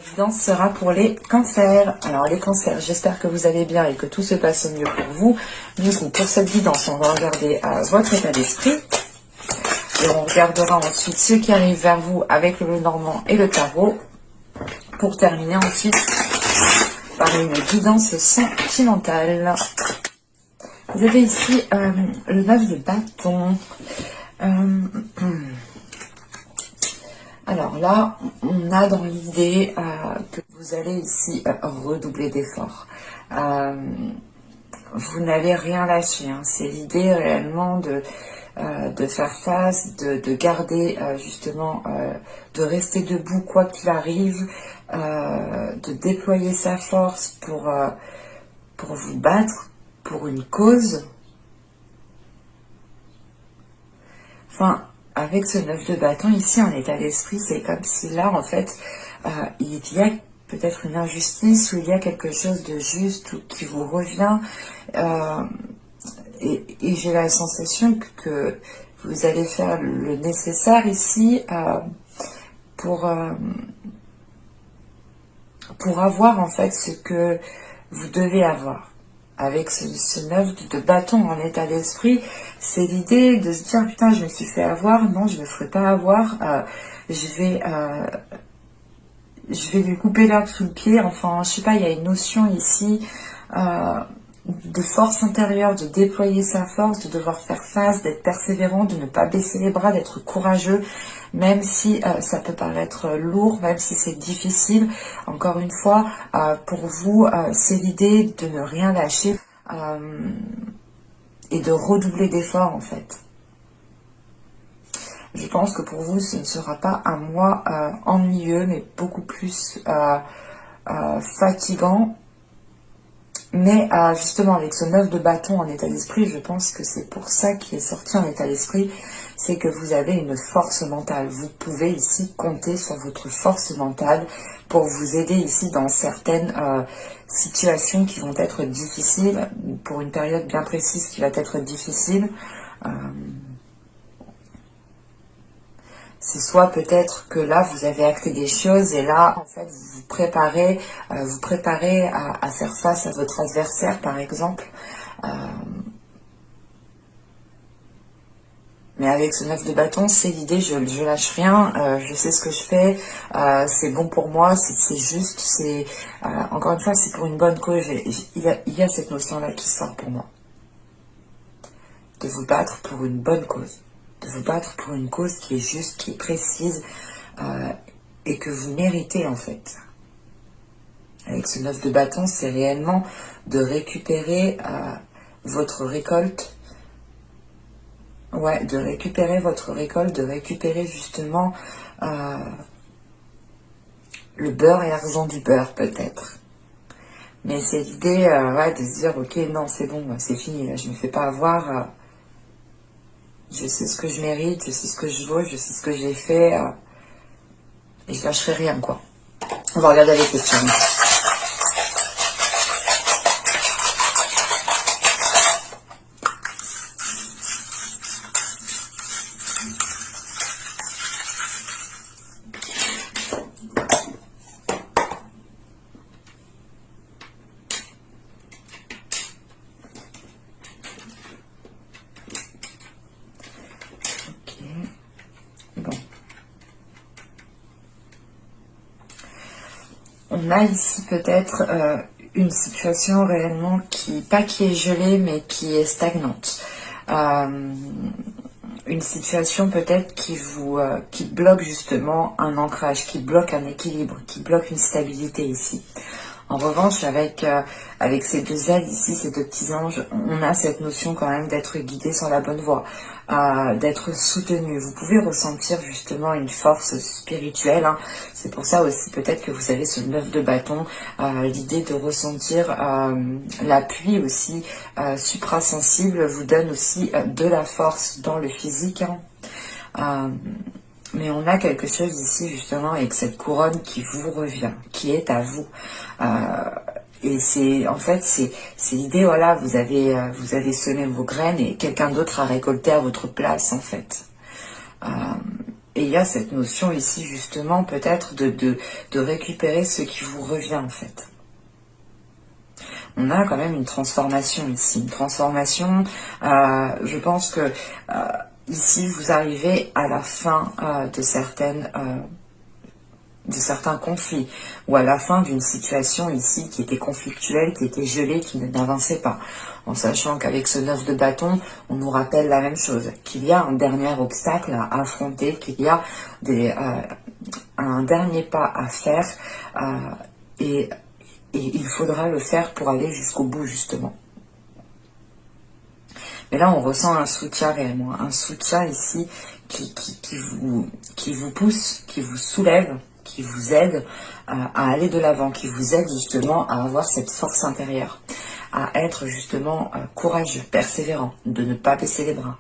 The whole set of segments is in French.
guidance sera pour les cancers. Alors les cancers, j'espère que vous allez bien et que tout se passe au mieux pour vous. Du coup, pour cette guidance, on va regarder votre état d'esprit. Et on regardera ensuite ce qui arrive vers vous avec le Normand et le tarot. Pour terminer ensuite par une guidance sentimentale. Vous avez ici le 9 de bâton. Alors là, on a dans l'idée que vous allez ici redoubler d'efforts. Vous n'allez rien lâcher. Hein. C'est l'idée réellement de faire face, de garder justement, de rester debout quoi qu'il arrive, de déployer sa force pour vous battre pour une cause. Enfin, avec ce 9 de bâton ici en état d'esprit, c'est comme si là en fait il y a peut-être une injustice ou il y a quelque chose de juste ou qui vous revient et j'ai la sensation que vous allez faire le nécessaire ici pour avoir en fait ce que vous devez avoir. Avec ce 9 de bâton en état d'esprit, c'est l'idée de se dire putain je me suis fait avoir, non je me ferai pas avoir, je vais lui couper l'herbe sous le pied, enfin je sais pas, il y a une notion ici de force intérieure, de déployer sa force, de devoir faire face, d'être persévérant, de ne pas baisser les bras, d'être courageux, même si ça peut paraître lourd, même si c'est difficile. Encore une fois, pour vous, c'est l'idée de ne rien lâcher et de redoubler d'efforts en fait. Je pense que pour vous, ce ne sera pas un mois ennuyeux, mais beaucoup plus fatigant. Mais justement, avec ce 9 de bâton en état d'esprit, je pense que c'est pour ça qu'il est sorti en état d'esprit, c'est que vous avez une force mentale. Vous pouvez ici compter sur votre force mentale pour vous aider ici dans certaines situations qui vont être difficiles, pour une période bien précise qui va être difficile. C'est soit peut-être que là, vous avez acté des choses et là, en fait, vous vous préparez à faire face à votre adversaire, par exemple. Mais avec ce 9 de bâton, c'est l'idée, je lâche rien, je sais ce que je fais, c'est bon pour moi, c'est juste, c'est encore une fois, c'est pour une bonne cause. Il y a cette notion-là qui sort pour moi. De vous battre pour une bonne cause. De vous battre pour une cause qui est juste, qui est précise et que vous méritez en fait. Avec ce 9 de bâton, c'est réellement de récupérer votre récolte. Ouais, de récupérer votre récolte, de récupérer justement le beurre et l'argent du beurre peut-être. Mais c'est l'idée ouais, de se dire ok non c'est bon, c'est fini, je ne me fais pas avoir. Je sais ce que je mérite, je sais ce que je vaux, je sais ce que j'ai fait. Et je lâcherai rien, quoi. On va regarder les questions. On a ici peut-être une situation réellement pas qui est gelée, mais qui est stagnante. Une situation peut-être qui bloque justement un ancrage, qui bloque un équilibre, qui bloque une stabilité ici. En revanche, avec ces deux ailes ici, ces deux petits anges, on a cette notion quand même d'être guidé sur la bonne voie, d'être soutenu. Vous pouvez ressentir justement une force spirituelle. Hein. C'est pour ça aussi peut-être que vous avez ce 9 de bâton, l'idée de ressentir l'appui aussi suprasensible vous donne aussi de la force dans le physique. Hein. Mais on a quelque chose ici justement avec cette couronne qui vous revient, qui est à vous. Et c'est en fait c'est l'idée, voilà, vous avez semé vos graines et quelqu'un d'autre a récolté à votre place en fait. Et il y a cette notion ici justement peut-être de récupérer ce qui vous revient en fait. On a quand même une transformation ici. Une transformation, je pense que ici vous arrivez à la fin de certains conflits, ou à la fin d'une situation ici qui était conflictuelle, qui était gelée, qui n'avançait pas. En sachant qu'avec ce 9 de bâton, on nous rappelle la même chose, qu'il y a un dernier obstacle à affronter, qu'il y a un dernier pas à faire, et il faudra le faire pour aller jusqu'au bout, justement. Mais là, on ressent un soutien réellement, un soutien ici qui vous pousse, qui vous soulève, qui vous aide à aller de l'avant, qui vous aide justement à avoir cette force intérieure, à être justement courageux, persévérant, de ne pas baisser les bras.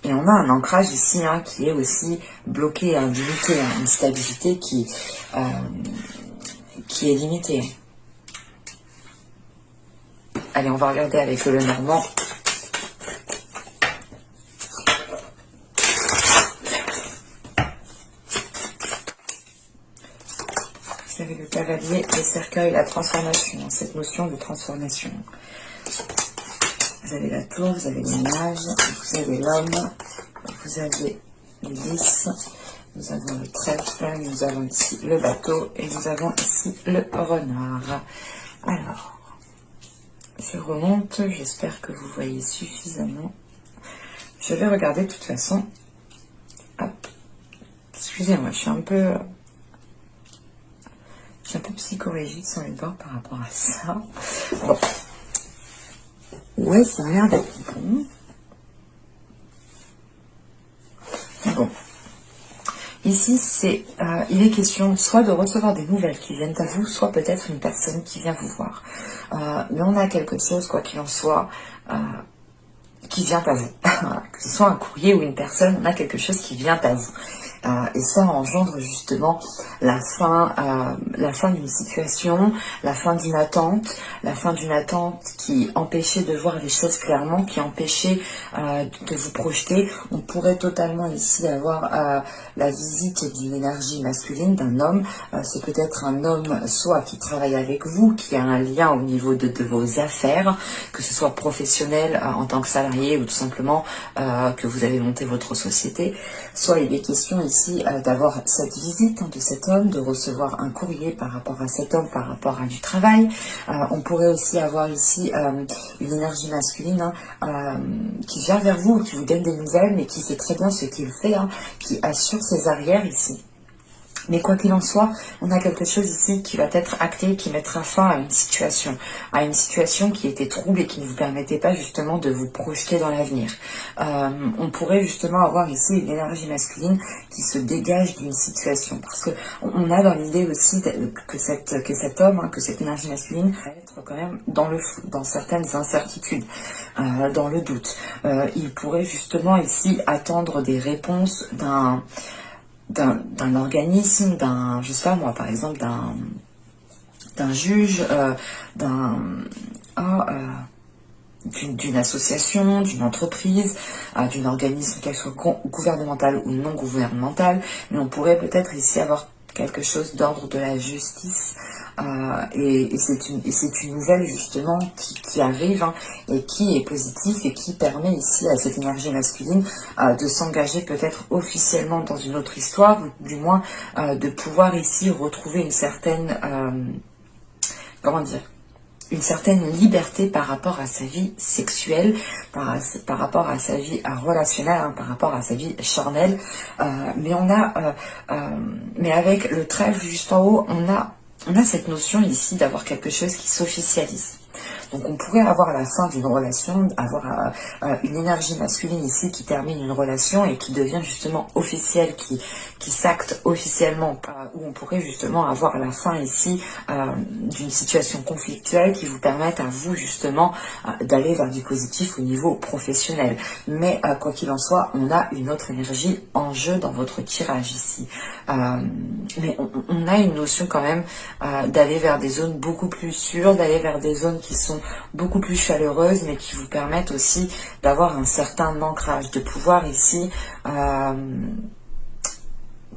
Et on a un ancrage ici qui est aussi bloqué, limité, une stabilité qui est limitée. Allez, on va regarder avec le Normand. Vous avez le cavalier, le cercueil, la transformation, cette notion de transformation. Vous avez la tour, vous avez les mages, vous avez l'homme, vous avez les lys, nous avons le trèfle, nous avons ici le bateau et nous avons ici le renard. Alors, je remonte, j'espère que vous voyez suffisamment. Je vais regarder de toute façon. Hop. Excusez-moi, je suis un peu psychorigide sur les bords par rapport à ça. Bon. Ouais, ça a l'air d'être bon. Bon. Ici, il est question soit de recevoir des nouvelles qui viennent à vous, soit peut-être une personne qui vient vous voir. Mais on a quelque chose, quoi qu'il en soit, qui vient à vous. Que ce soit un courrier ou une personne, on a quelque chose qui vient à vous. Et ça engendre justement la fin d'une situation, la fin d'une attente qui empêchait de voir les choses clairement, qui empêchait de vous projeter. On pourrait totalement ici avoir la visite d'une énergie masculine, d'un homme. C'est peut-être un homme soit qui travaille avec vous, qui a un lien au niveau de vos affaires, que ce soit professionnel en tant que salarié ou tout simplement que vous avez monté votre société. Soit il est question ici d'avoir cette visite de cet homme, de recevoir un courrier par rapport à cet homme, par rapport à du travail. On pourrait aussi avoir ici une énergie masculine qui vient vers vous, qui vous donne des nouvelles, mais qui sait très bien ce qu'il fait, qui assure ses arrières ici. Mais quoi qu'il en soit, on a quelque chose ici qui va être acté, qui mettra fin à une situation qui était trouble et qui ne vous permettait pas justement de vous projeter dans l'avenir. On pourrait justement avoir ici une énergie masculine qui se dégage d'une situation, parce que on a dans l'idée aussi que cet homme, que cette énergie masculine va être quand même dans le flou, dans certaines incertitudes, dans le doute. Il pourrait justement ici attendre des réponses d'un organisme, je sais pas moi, par exemple d'un juge, d'une association, d'une entreprise, d'un organisme, qu'elle soit gouvernemental ou non gouvernemental, mais on pourrait peut-être ici avoir quelque chose d'ordre de la justice, et c'est une nouvelle justement qui arrive et qui est positive et qui permet ici à cette énergie masculine de s'engager peut-être officiellement dans une autre histoire, ou du moins de pouvoir ici retrouver une certaine une certaine liberté par rapport à sa vie sexuelle, par rapport à sa vie relationnelle, par rapport à sa vie charnelle. Mais avec le trèfle juste en haut, on a cette notion ici d'avoir quelque chose qui s'officialise. Donc on pourrait avoir la fin d'une relation, avoir une énergie masculine ici qui termine une relation et qui devient justement officielle, qui s'acte officiellement, où on pourrait justement avoir la fin ici d'une situation conflictuelle qui vous permette à vous justement d'aller vers du positif au niveau professionnel. Mais quoi qu'il en soit, on a une autre énergie en jeu dans votre tirage ici. Mais on a une notion quand même d'aller vers des zones beaucoup plus sûres, d'aller vers des zones qui sont sont beaucoup plus chaleureuses, mais qui vous permettent aussi d'avoir un certain ancrage, de pouvoir ici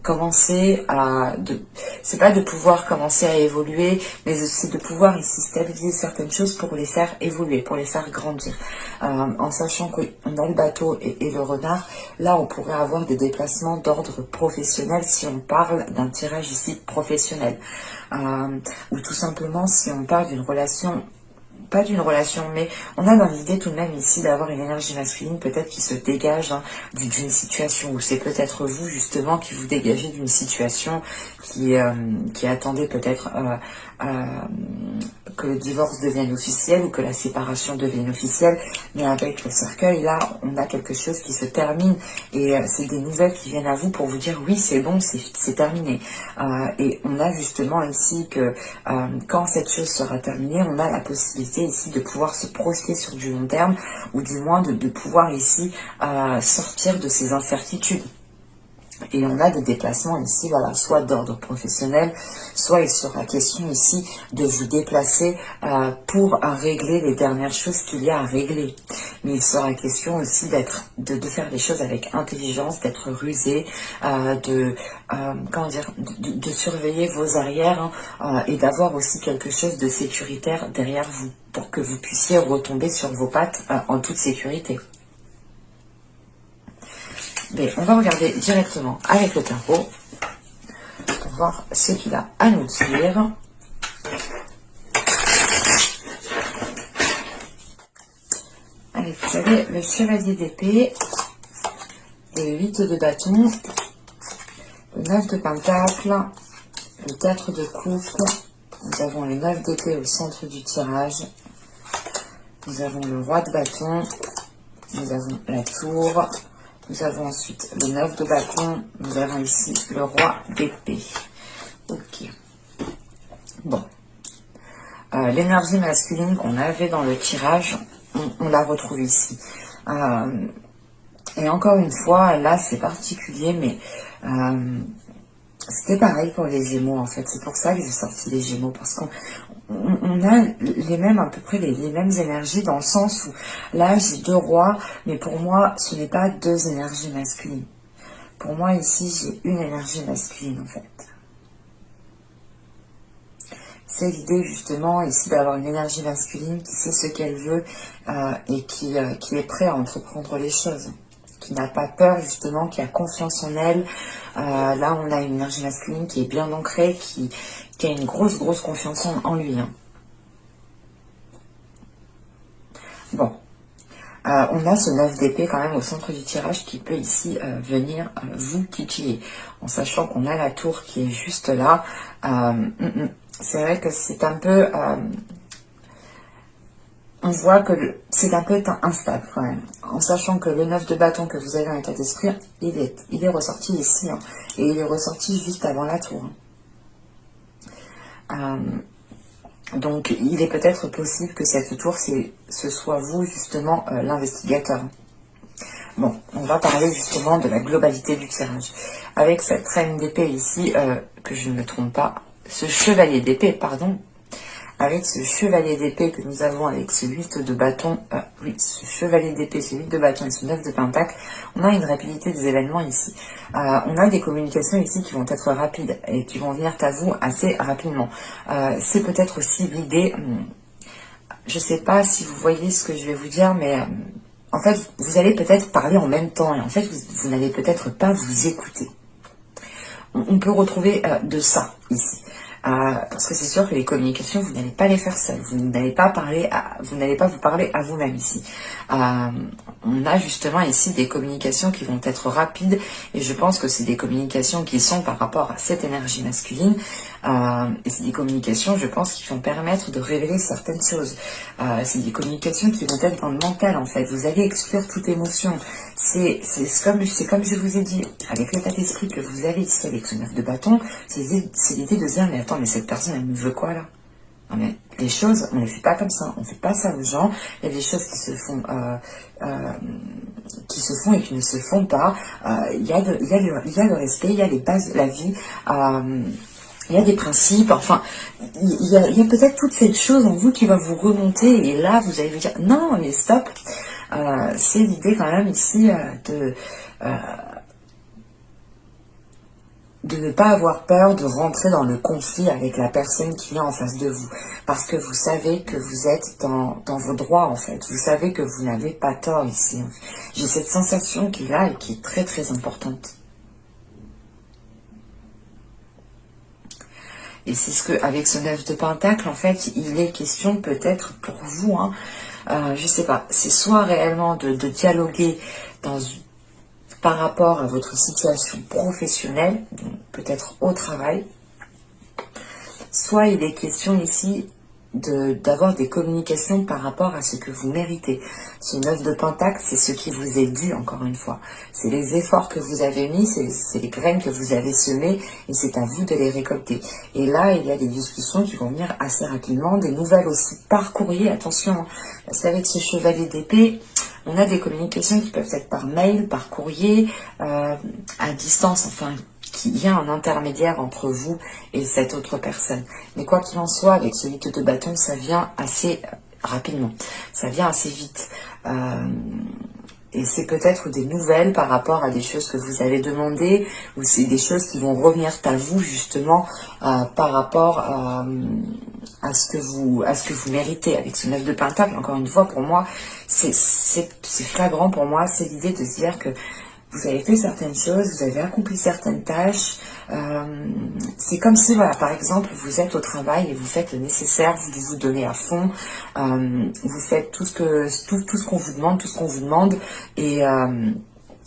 commencer à... c'est pas de pouvoir commencer à évoluer, mais c'est de pouvoir ici stabiliser certaines choses pour les faire évoluer, pour les faire grandir. En sachant qu'on a le bateau et le renard, là on pourrait avoir des déplacements d'ordre professionnel si on parle d'un tirage ici professionnel. Ou tout simplement si on parle d'une relation, pas d'une relation, mais on a dans l'idée tout de même ici d'avoir une énergie masculine peut-être qui se dégage d'une situation, ou c'est peut-être vous justement qui vous dégagez d'une situation qui attendait peut-être que le divorce devienne officiel ou que la séparation devienne officielle, mais avec le cercueil là on a quelque chose qui se termine et c'est des nouvelles qui viennent à vous pour vous dire oui c'est bon, c'est terminé, et on a justement ici que quand cette chose sera terminée, on a la possibilité ici de pouvoir se projeter sur du long terme, ou du moins de pouvoir ici sortir de ces incertitudes. Et on a des déplacements ici, voilà, soit d'ordre professionnel, soit il sera question ici de vous déplacer pour régler les dernières choses qu'il y a à régler. Mais il sera question aussi de faire les choses avec intelligence, d'être rusé, de surveiller vos arrières, et d'avoir aussi quelque chose de sécuritaire derrière vous pour que vous puissiez retomber sur vos pattes en toute sécurité. Mais on va regarder directement avec le tarot pour voir ce qu'il a à nous dire. Allez, vous avez le chevalier d'épée, le 8 de bâton, le 9 de pentacle, le 4 de coupe, nous avons le 9 d'épée au centre du tirage, nous avons le roi de bâton, nous avons la tour. Nous avons ensuite le 9 de bâton, nous avons ici le roi d'épée. Ok. Bon. L'énergie masculine qu'on avait dans le tirage, on la retrouve ici. Et encore une fois, là c'est particulier, mais c'était pareil pour les Gémeaux en fait. C'est pour ça que j'ai sorti les Gémeaux, parce qu'on a les mêmes, à peu près les mêmes énergies, dans le sens où là j'ai deux rois, mais pour moi ce n'est pas deux énergies masculines. Pour moi ici j'ai une énergie masculine en fait. C'est l'idée justement ici d'avoir une énergie masculine qui sait ce qu'elle veut et qui est prêt à entreprendre les choses, qui n'a pas peur justement, qui a confiance en elle. Là on a une énergie masculine qui est bien ancrée, qui a une grosse confiance en lui. Bon, on a ce 9 d'épée quand même au centre du tirage qui peut ici venir vous titiller, en sachant qu'on a la tour qui est juste là. C'est vrai que c'est un peu... on voit que c'est un peu instable quand même, en sachant que le 9 de bâton que vous avez en état d'esprit, il est ressorti ici, et il est ressorti juste avant la tour. Donc il est peut-être possible que cette tour, ce soit vous justement l'investigateur. Bon, on va parler justement de la globalité du tirage. Avec cette reine d'épée ici, que je ne me trompe pas, ce chevalier d'épée, pardon, avec ce chevalier d'épée que nous avons avec ce 8 de bâton, oui, ce chevalier d'épée, ce 8 de bâton et ce 9 de pentacle, on a une rapidité des événements ici. On a des communications ici qui vont être rapides et qui vont venir à vous assez rapidement. C'est peut-être aussi l'idée, je ne sais pas si vous voyez ce que je vais vous dire, mais en fait, vous allez peut-être parler en même temps et en fait, vous n'allez peut-être pas vous écouter. On peut retrouver de ça ici. Parce que c'est sûr que les communications, vous n'allez pas les faire seul. Vous n'allez pas vous parler à vous-même ici. On a justement ici des communications qui vont être rapides, et je pense que c'est des communications qui sont par rapport à cette énergie masculine, et c'est des communications, je pense, qui vont permettre de révéler certaines choses. C'est des communications qui vont être dans le mental en fait. Vous allez exclure toute émotion. C'est comme je vous ai dit, avec l'état d'esprit que vous avez ici avec ce 9 de bâton, c'est l'idée de dire, mais attends, mais cette personne, elle me veut quoi là? Non mais les choses, on ne les fait pas comme ça, on ne fait pas ça aux gens. Il y a des choses qui se font et qui ne se font pas. Il y a le respect, il y a les bases de la vie. il y a des principes, enfin, il y a peut-être toute cette chose en vous qui va vous remonter, et là, vous allez vous dire, non, mais stop. C'est l'idée quand même ici euh, de ne pas avoir peur de rentrer dans le conflit avec la personne qui est en face de vous. Parce que vous savez que vous êtes dans vos droits, en fait. Vous savez que vous n'avez pas tort ici. J'ai cette sensation qui est là et qui est très très importante. Et c'est ce que, avec ce 9 de Pentacle, en fait, il est question peut-être pour vous, hein, je sais pas, c'est soit réellement de dialoguer par rapport à votre situation professionnelle, peut-être au travail, soit il est question ici d'avoir des communications par rapport à ce que vous méritez. Ce 9 de Pentacle, c'est ce qui vous est dû, encore une fois. C'est les efforts que vous avez mis, c'est les graines que vous avez semées, et c'est à vous de les récolter. Et là, il y a des discussions qui vont venir assez rapidement, des nouvelles aussi par courrier, attention, parce qu'avec ce chevalier d'épée, on a des communications qui peuvent être par mail, par courrier, à distance, enfin, qu'il y a un intermédiaire entre vous et cette autre personne. Mais quoi qu'il en soit, avec ce 8 de bâton, ça vient assez rapidement, ça vient assez vite. Et c'est peut-être des nouvelles par rapport à des choses que vous avez demandées, ou c'est des choses qui vont revenir à vous justement par rapport à ce que vous méritez. Avec ce 9 de Pentacle, encore une fois, pour moi, c'est flagrant pour moi, c'est l'idée de se dire que vous avez fait certaines choses, vous avez accompli certaines tâches. C'est comme si, voilà, par exemple, vous êtes au travail et vous faites le nécessaire, vous vous donnez à fond, vous faites tout ce qu'on vous demande,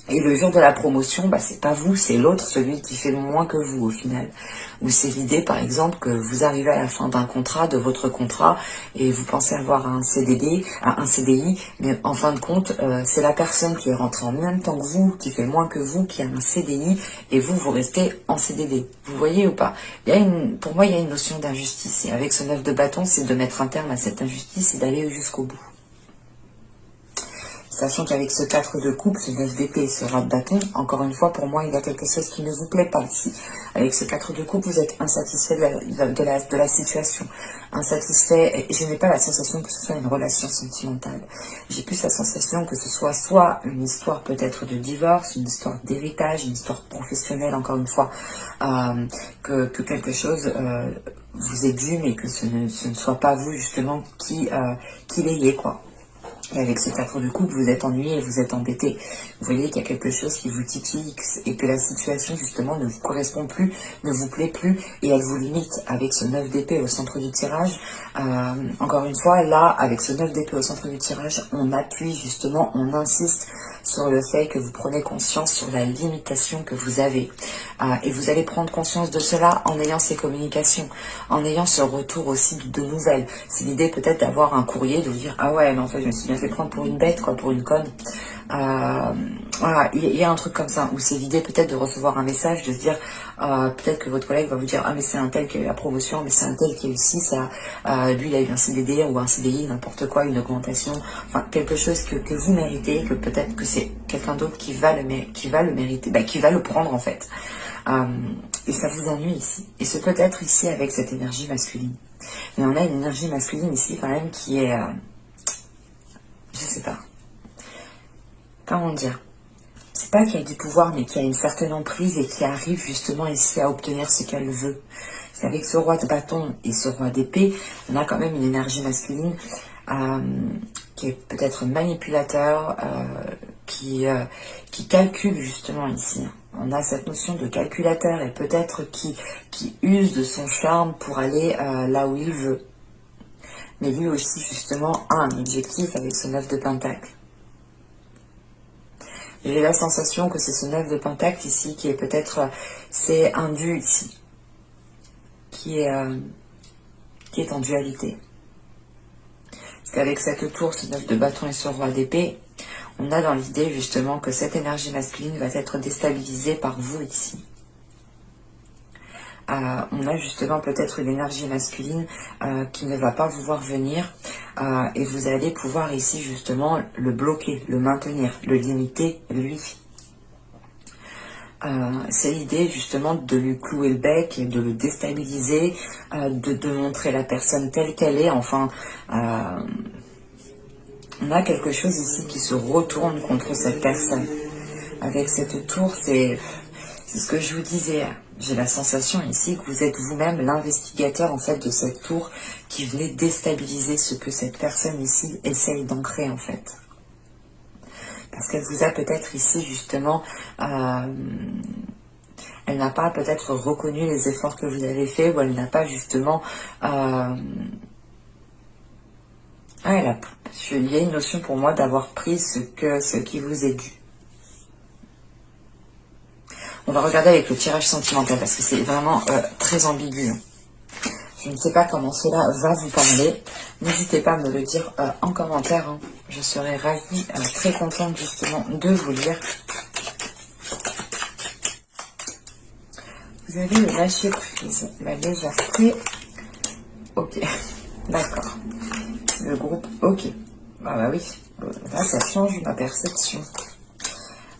et le jour de la promotion, bah, c'est pas vous, c'est l'autre, celui qui fait moins que vous au final. Ou c'est l'idée, par exemple, que vous arrivez à la fin d'un contrat, de votre contrat, et vous pensez avoir un CDI, mais en fin de compte, c'est la personne qui est rentrée en même temps que vous, qui fait moins que vous, qui a un CDI, et vous restez en CDD. Vous voyez ou pas? Pour moi, il y a une notion d'injustice, et avec ce 9 de bâton, c'est de mettre un terme à cette injustice et d'aller jusqu'au bout. Sachant qu'avec ce 4 de coupe, ce 9 d'épée et ce roi de bâton, encore une fois, pour moi, il y a quelque chose qui ne vous plaît pas ici. Avec ce 4 de coupe, vous êtes insatisfait de la situation. Insatisfait, et je n'ai pas la sensation que ce soit une relation sentimentale. J'ai plus la sensation que ce soit une histoire peut-être de divorce, une histoire d'héritage, une histoire professionnelle, encore une fois, que quelque chose vous est dû, mais que ce ne soit pas vous, justement, qui l'ayez, quoi. Et avec ce 4 de coupe, vous êtes ennuyé, vous êtes embêté. Vous voyez qu'il y a quelque chose qui vous titille et que la situation, justement, ne vous correspond plus, ne vous plaît plus et elle vous limite. Avec ce 9 d'épée au centre du tirage, encore une fois, là, avec ce 9 d'épée au centre du tirage, on appuie, justement, on insiste sur le fait que vous prenez conscience sur la limitation que vous avez. Et vous allez prendre conscience de cela en ayant ces communications, en ayant ce retour aussi de nouvelles. C'est l'idée peut-être d'avoir un courrier, de vous dire « Ah ouais, mais en fait, je me suis bien fait prendre pour une bête, quoi, pour une conne. » Voilà, il y a un truc comme ça, où c'est l'idée peut-être de recevoir un message, de se dire, peut-être que votre collègue va vous dire, ah mais c'est un tel qui a eu la promotion, mais c'est un tel qui a eu ci, ça, lui il a eu un CDD ou un CDI, n'importe quoi, une augmentation, enfin quelque chose que vous méritez, que peut-être que c'est quelqu'un d'autre qui va le mériter, bah, qui va le prendre en fait. Et ça vous ennuie ici. Et ce peut être ici avec cette énergie masculine. Mais on a une énergie masculine ici quand même qui est, je sais pas, comment dire, c'est pas qu'il y a du pouvoir, mais qu'il y a une certaine emprise et qui arrive justement ici à obtenir ce qu'elle veut. C'est avec ce roi de bâton et ce roi d'épée, on a quand même une énergie masculine qui est peut-être manipulateur, qui calcule justement ici. On a cette notion de calculateur et peut-être qui use de son charme pour aller là où il veut. Mais lui aussi justement a un objectif avec ce 9 de pentacle. J'ai la sensation que c'est ce 9 de pentacle ici qui est peut-être, c'est un dû ici, qui est en dualité. Parce qu'avec cette tour, ce 9 de bâton et ce roi d'épée, on a dans l'idée justement que cette énergie masculine va être déstabilisée par vous ici. On a justement peut-être une énergie masculine qui ne va pas vous voir venir et vous allez pouvoir ici justement le bloquer, le maintenir, le limiter lui. C'est l'idée justement de lui clouer le bec et de le déstabiliser, de montrer la personne telle qu'elle est. Enfin, on a quelque chose ici qui se retourne contre cette personne. Avec cette tour, c'est ce que je vous disais. J'ai la sensation ici que vous êtes vous-même l'investigateur en fait de cette tour qui venait déstabiliser ce que cette personne ici essaye d'ancrer en fait. Parce qu'elle vous a peut-être ici justement, elle n'a pas peut-être reconnu les efforts que vous avez faits, ou elle n'a pas justement, il y a une notion pour moi d'avoir pris ce qui vous est dû. On va regarder avec le tirage sentimental parce que c'est vraiment très ambigu. Je ne sais pas comment cela va vous parler. N'hésitez pas à me le dire en commentaire. Hein. Je serai ravie, très contente justement de vous lire. Vous avez le lâcher prise, la légèreté. Ok, d'accord. Le groupe, ok. Ah bah oui, là ça change ma perception.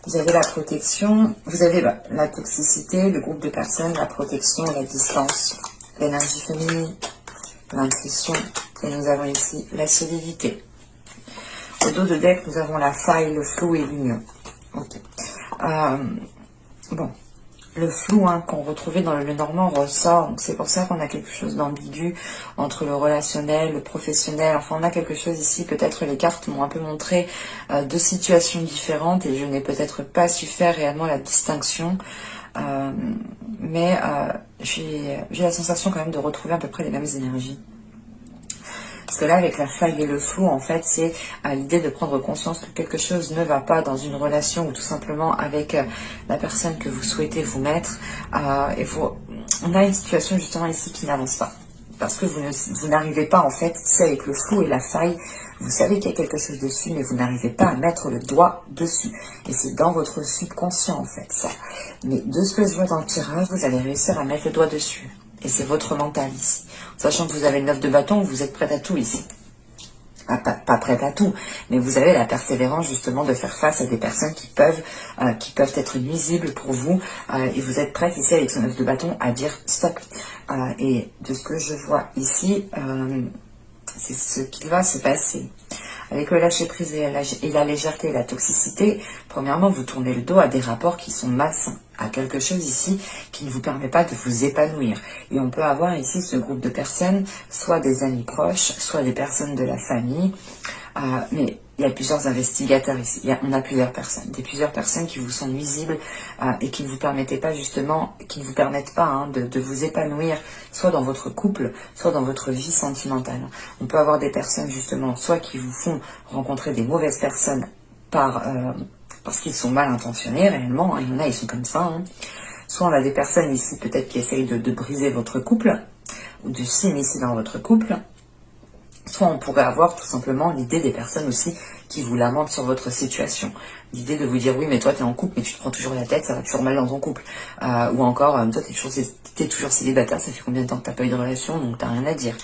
Vous avez la protection, vous avez la toxicité, le groupe de personnes, la protection, la distance, l'énergie féminine, l'intuition, et nous avons ici la solidité. Au dos de deck, nous avons la faille, le flou et l'union. Ok. Bon, le flou qu'on retrouvait dans le Normand ressort, donc c'est pour ça qu'on a quelque chose d'ambigu entre le relationnel, le professionnel. Enfin, on a quelque chose ici, peut-être les cartes m'ont un peu montré deux situations différentes et je n'ai peut-être pas su faire réellement la distinction. Mais j'ai la sensation quand même de retrouver à peu près les mêmes énergies. Parce que là, avec la faille et le flou, en fait, c'est l'idée de prendre conscience que quelque chose ne va pas dans une relation ou tout simplement avec la personne que vous souhaitez vous mettre. On a une situation justement ici qui n'avance pas. Parce que vous n'arrivez pas, en fait, c'est avec le flou et la faille, vous savez qu'il y a quelque chose dessus, mais vous n'arrivez pas à mettre le doigt dessus. Et c'est dans votre subconscient, en fait, ça. Mais de ce que je vois dans le tirage, vous allez réussir à mettre le doigt dessus. Et c'est votre mental ici. Sachant que vous avez le 9 de bâton, vous êtes prête à tout ici. Ah, pas prête à tout, mais vous avez la persévérance justement de faire face à des personnes qui peuvent être nuisibles pour vous. Et vous êtes prête ici avec ce 9 de bâton à dire stop. Et de ce que je vois ici, c'est ce qui va se passer. Avec le lâcher-prise et la légèreté et la toxicité, premièrement, vous tournez le dos à des rapports qui sont malsains, à quelque chose ici qui ne vous permet pas de vous épanouir. Et on peut avoir ici ce groupe de personnes, soit des amis proches, soit des personnes de la famille, mais il y a plusieurs investigateurs ici, on a plusieurs personnes qui vous sont nuisibles et qui ne vous permettent pas justement, de vous épanouir, soit dans votre couple, soit dans votre vie sentimentale. On peut avoir des personnes justement, soit qui vous font rencontrer des mauvaises personnes parce qu'ils sont mal intentionnés réellement, il y en a, ils sont comme ça. Soit on a des personnes ici peut-être qui essayent de briser votre couple, ou de s'immiscer dans votre couple. Soit on pourrait avoir tout simplement l'idée des personnes aussi qui vous lamentent sur votre situation. L'idée de vous dire oui mais toi t'es en couple mais tu te prends toujours la tête, ça va toujours mal dans ton couple. Ou encore toi t'es toujours célibataire, ça fait combien de temps que t'as pas eu de relation donc t'as rien à dire.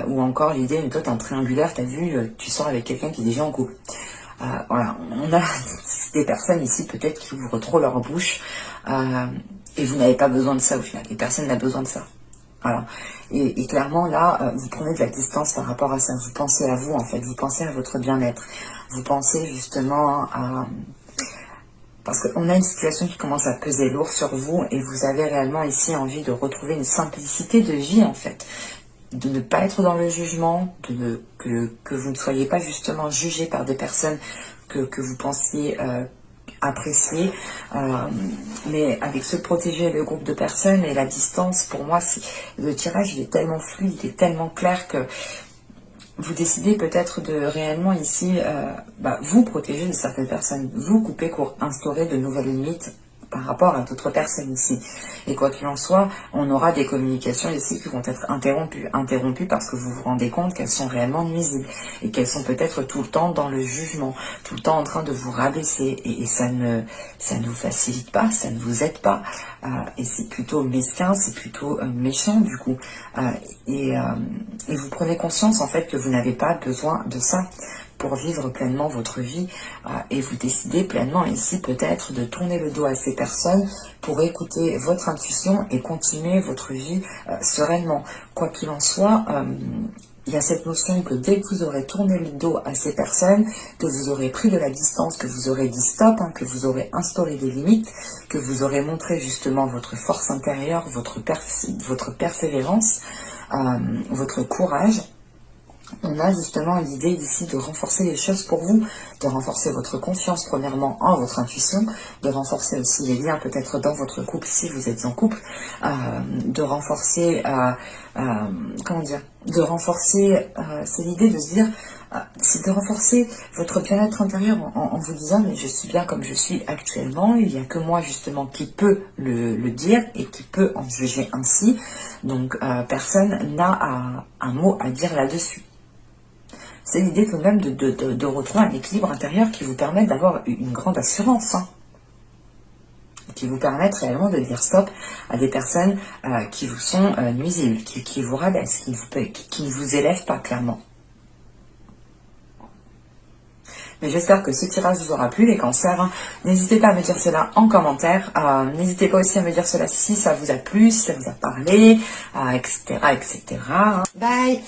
Ou encore l'idée toi t'es en triangulaire, t'as vu, tu sors avec quelqu'un qui est déjà en couple. Voilà, on a des personnes ici peut-être qui ouvrent trop leur bouche et vous n'avez pas besoin de ça au final, les personnes n'ont besoin de ça. Voilà. Et clairement, là, vous prenez de la distance par rapport à ça. Vous pensez à vous, en fait. Vous pensez à votre bien-être. Vous pensez justement à... Parce qu'on a une situation qui commence à peser lourd sur vous et vous avez réellement ici envie de retrouver une simplicité de vie, en fait. De ne pas être dans le jugement, que vous ne soyez pas justement jugé par des personnes que vous pensiez... apprécier, mais avec se protéger le groupe de personnes et la distance, pour moi, le tirage il est tellement fluide, il est tellement clair que vous décidez peut-être de réellement ici vous protéger de certaines personnes, vous couper court, instaurer de nouvelles limites par rapport à d'autres personnes ici. Et quoi qu'il en soit, on aura des communications ici qui vont être interrompues parce que vous vous rendez compte qu'elles sont réellement nuisibles et qu'elles sont peut-être tout le temps dans le jugement, tout le temps en train de vous rabaisser et ça ne vous facilite pas, ça ne vous aide pas et c'est plutôt mesquin, c'est plutôt méchant du coup et vous prenez conscience en fait que vous n'avez pas besoin de ça, pour vivre pleinement votre vie et vous décidez pleinement ici peut-être de tourner le dos à ces personnes pour écouter votre intuition et continuer votre vie sereinement. Quoi qu'il en soit, il y a cette notion que dès que vous aurez tourné le dos à ces personnes, que vous aurez pris de la distance, que vous aurez dit stop, que vous aurez instauré des limites, que vous aurez montré justement votre force intérieure, votre persévérance, votre courage, on a justement l'idée ici de renforcer les choses pour vous, de renforcer votre confiance premièrement en votre intuition, de renforcer aussi les liens peut-être dans votre couple si vous êtes en couple, de renforcer, comment dire, de renforcer, c'est l'idée de se dire, c'est de renforcer votre bien-être intérieur en vous disant mais je suis bien comme je suis actuellement, il n'y a que moi justement qui peut le dire et qui peut en juger ainsi, donc personne n'a un mot à dire là-dessus. C'est l'idée tout de même de retrouver un équilibre intérieur qui vous permet d'avoir une grande assurance, qui vous permettent réellement de dire stop à des personnes qui vous sont nuisibles, qui vous rabaissent, qui ne vous élèvent pas clairement. Mais j'espère que ce tirage vous aura plu, les cancers. N'hésitez pas à me dire cela en commentaire. N'hésitez pas aussi à me dire cela si ça vous a plu, si ça vous a parlé, etc., etc. Bye!